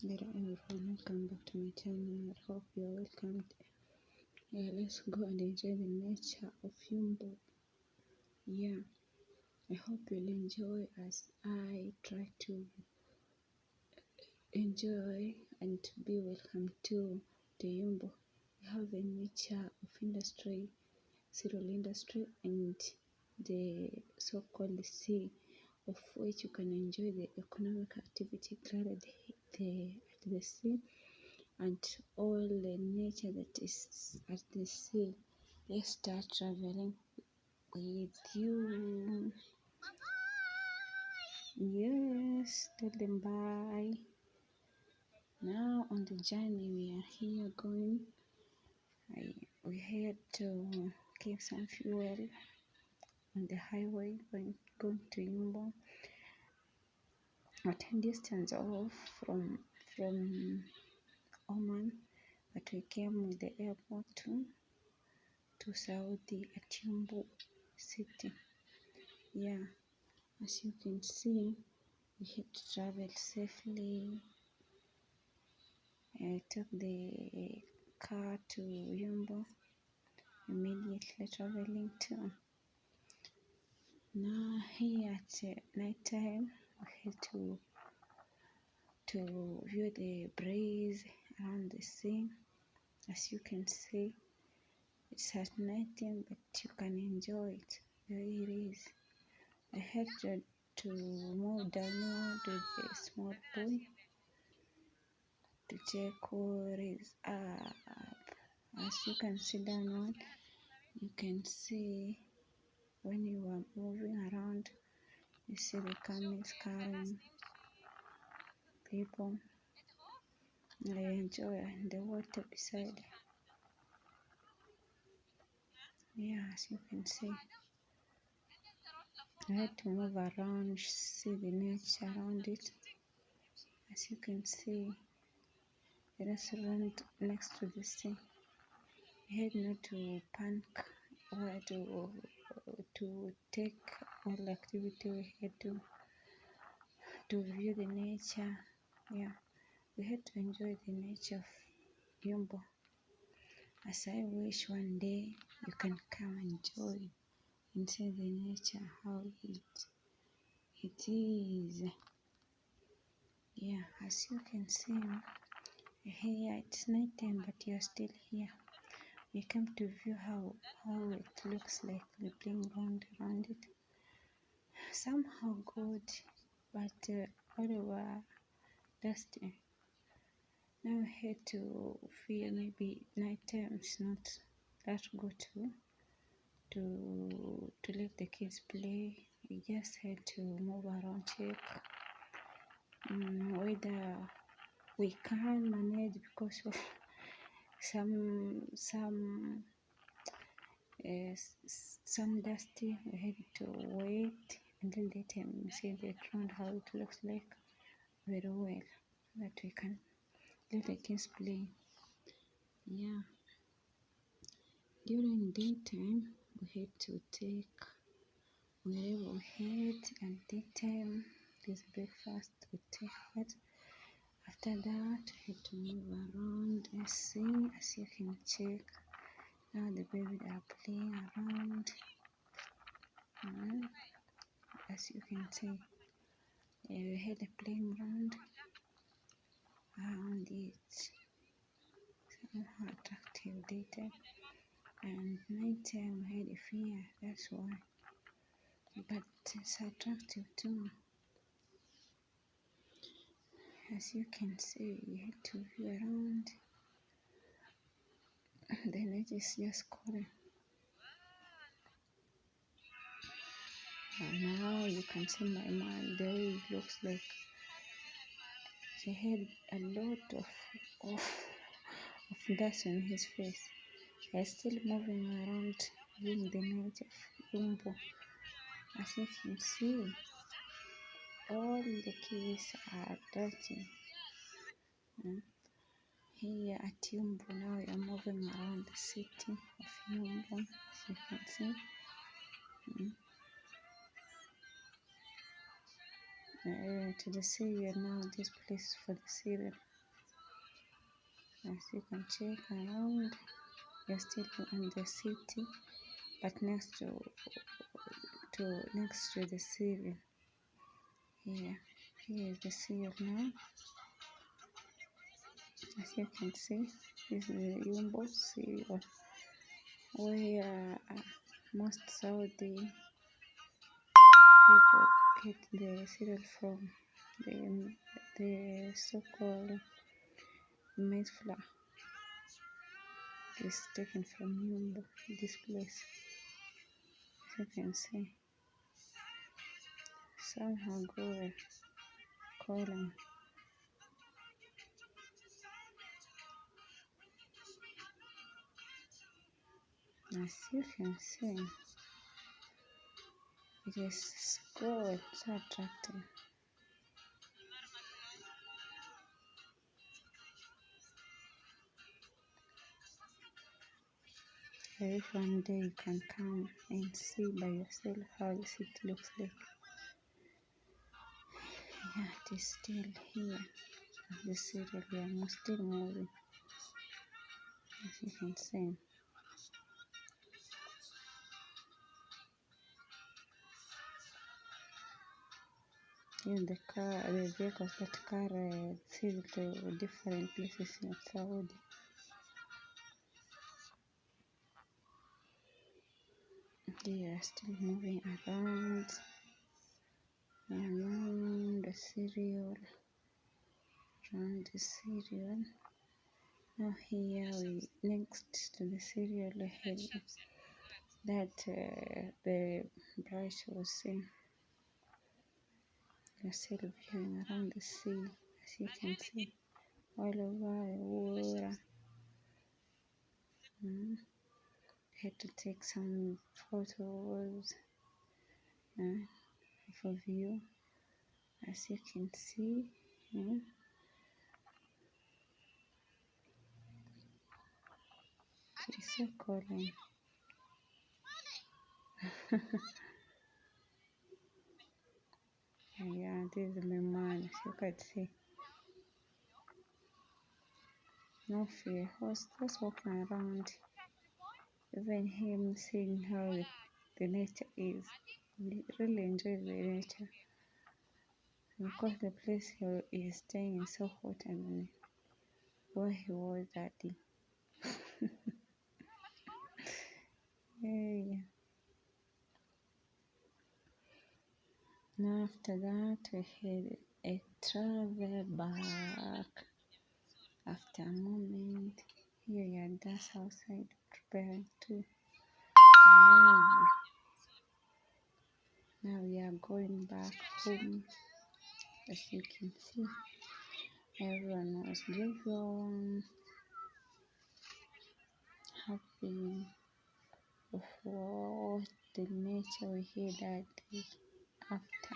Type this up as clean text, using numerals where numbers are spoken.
Hello everyone, welcome back to my channel. I hope you are welcomed. Let's go and enjoy the nature of Yumbo. Yeah, I hope you'll enjoy as I try to enjoy and to be welcome to the Yumbo. We have a nature of industry, cereal industry, and the so-called sea, of which you can enjoy the economic activity carried at the sea and all the nature that is at the sea. Let's start traveling with you. Yes, tell them bye. Now on the journey we are here going. We had to keep some fuel on the highway going to Yumbo, at a distance off from Oman, but we came with the airport to Saudi at Yumbo city. Yeah, as you can see, we had to travel safely. I took the car to Yumbo, immediately traveling to. Now here at night time, we had to view the breeze around the sea. As you can see, it's at night time, but you can enjoy it the way it is. I had to move downward with a small boy to check where is up. As you can see downward, you can see when you are moving around, you see the camels carrying people. I enjoy the water beside. Yeah, as you can see, I had to move around, see the nature around it. As you can see, the restaurant next to the sea. We had not to panic or to take all the activity. We had to view the nature. Yeah, we had to enjoy the nature of Yumbo. As I wish one day you can come and join and see the nature, how it is. Yeah, as you can see here, it's night time, but you're still here. We come to view how it looks like, the playing around it. Somehow good, but all over dusty. Now we had to feel maybe night time is not that good to let the kids play. We just had to move around, check whether we can manage because of some dusty. We had to wait until the time see the ground how it looks like very well, that we can let the kids play. Yeah, during daytime we had to take wherever we had, and daytime this breakfast we take it. After that we had to move around and see. As you can check, now the babies are playing around. As you can see, we had a playing around it. Somehow attractive daytime, and nighttime we had a fear, that's why, but it's attractive too. As you can see, we had to view around. The net is just calling. And now you can see my man, the way it looks like. He had a lot of dust on his face. He's still moving around viewing the night of Yumbo. As you can see, all the keys are dirty. Here at Yumbo, now we are moving around the city of Yumbo, as you can see. To the cereal now, this place for the cereal. As you can check around, you're still in the city, but next to the sea. Here is the sea now. As you can see, this is the yumbo sea, where most Saudi people get the cereal from. The so-called maize flour is taken from yumbo, this place. As you can see, somehow go calling. As you can see, it is good, so attractive. I wish one day you can come and see by yourself how the city looks like. Yeah, it is still here. The city we are still moving, as you can see. Even the vehicles that carry city to different places in Saudi. They are still moving around the cereal, around the cereal. Now here we next to the cereal ahead that the brush was seen. You're still viewing around the sea, as you can see, all over the water. Had to take some photos for view, as you can see. It's so calling. Yeah, this is my man, as you can see. No fear, just walking around. Even him seeing how the nature is. He really enjoys the nature. Because the place he is staying is so hot and where he was that day. Yeah. Now after that we had a travel back. After a moment, here we are just outside preparing to leave. Now we are going back home. As you can see, everyone was joyful, happy of what the nature we had that day after.